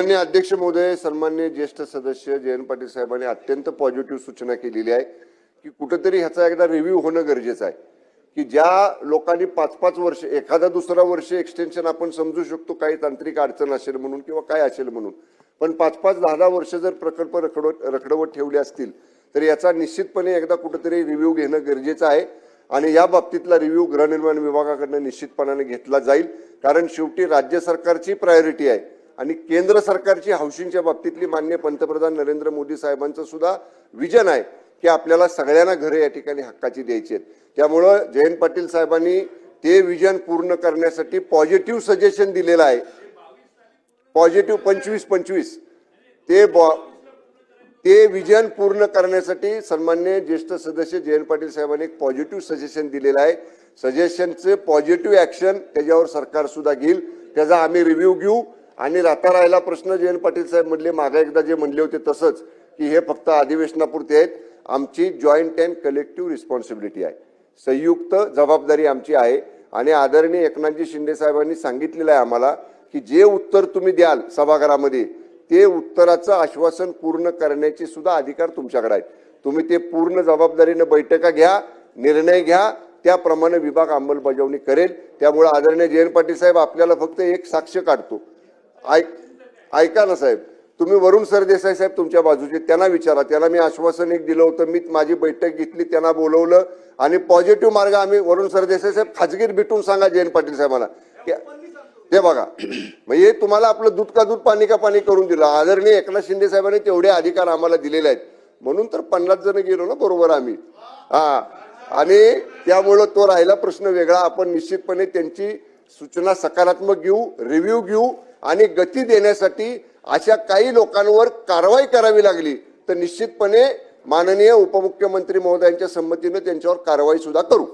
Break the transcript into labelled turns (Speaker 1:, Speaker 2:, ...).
Speaker 1: माननीय अध्यक्ष महोदय, सन्माननीय ज्येष्ठ सदस्य जयंत पाटील साहेबांनी अत्यंत पॉझिटिव्ह सूचना केलेली आहे की कुठेतरी ह्याचा एकदा रिव्ह्यू होणं गरजेचं आहे की ज्या लोकांनी 5-5 वर्ष एखादा दुसरा वर्ष एक्सटेन्शन आपण समजू शकतो, काही तांत्रिक अडचण असेल म्हणून किंवा काय असेल म्हणून, पण 5-5, 10-10 वर्ष जर प्रकल्प रखडवत ठेवले असतील तर याचा निश्चितपणे एकदा कुठेतरी रिव्ह्यू घेणं गरजेचं आहे आणि या बाबतीतला रिव्ह्यू गृहनिर्माण विभागाकडून निश्चितपणाने घेतला जाईल. कारण शेवटी राज्य सरकारची प्रायोरिटी आहे आणि केंद्र सरकारची हाऊसिंगच्या बाबतीतली माननीय पंतप्रधान नरेंद्र मोदी साहेबांचं सुद्धा विजन आहे की आपल्याला सगळ्यांना घरे या ठिकाणी हक्काची द्यायची आहेत. त्यामुळे जयंत पाटील साहेबांनी ते विजन पूर्ण करण्यासाठी पॉझिटिव्ह सजेशन दिलेलं आहे. पॉझिटिव्ह 25 ते विजन पूर्ण करण्यासाठी सन्माननीय ज्येष्ठ सदस्य जयंत पाटील साहेबांनी एक पॉझिटिव्ह सजेशन दिलेलं आहे. सजेशनचे पॉझिटिव्ह ऍक्शन त्याच्यावर सरकार सुद्धा घेईल, त्याचा आम्ही रिव्ह्यू घेऊ. आणि आता राहिला प्रश्न, जयंत पाटील साहेब म्हणले मागे एकदा जे म्हणले होते तसंच की हे फक्त अधिवेशनापुरते आहेत. आमची जॉईंट अँड कलेक्टिव्ह रिस्पॉन्सिबिलिटी आहे, संयुक्त जबाबदारी आमची आहे. आणि आदरणीय एकनाथजी शिंदे साहेबांनी सांगितलेलं आहे आम्हाला की जे उत्तर तुम्ही द्याल सभागृहामध्ये ते उत्तराचं आश्वासन पूर्ण करण्याचे सुद्धा अधिकार तुमच्याकडे आहेत. तुम्ही ते पूर्ण जबाबदारीने बैठका घ्या, निर्णय घ्या, त्याप्रमाणे विभाग अंमलबजावणी करेल. त्यामुळे आदरणीय जयंत पाटील साहेब आपल्याला फक्त एक साक्ष काढतो. ऐका ना साहेब, तुम्ही वरुण सरदेसाई साहेब तुमच्या बाजूचे, त्यांना विचारा. त्यांना मी आश्वासन एक दिलं होतं, मी माझी बैठक घेतली, त्यांना बोलवलं आणि पॉझिटिव्ह मार्ग आम्ही वरुण सरदेसाई साहेब खाजगीत भेटून सांगा जयंत पाटील साहेबांना ते बघा. म्हणजे तुम्हाला आपलं दूध का दूध पाणी का पाणी करून दिलं. आदरणीय एकनाथ शिंदे साहेबांनी तेवढे अधिकार आम्हाला दिलेले आहेत म्हणून तर 50 जण गेलो ना बरोबर आम्ही. आणि त्यामुळं तो राहिला प्रश्न वेगळा. आपण निश्चितपणे त्यांची सूचना सकारात्मक घेऊ, रिव्ह्यू घेऊ आणि गती देण्यासाठी अशा काही लोकांवर कारवाई करावी लागली तर निश्चितपणे माननीय उपमुख्यमंत्री महोदयांच्या संमतीने त्यांच्यावर कारवाई सुद्धा करू.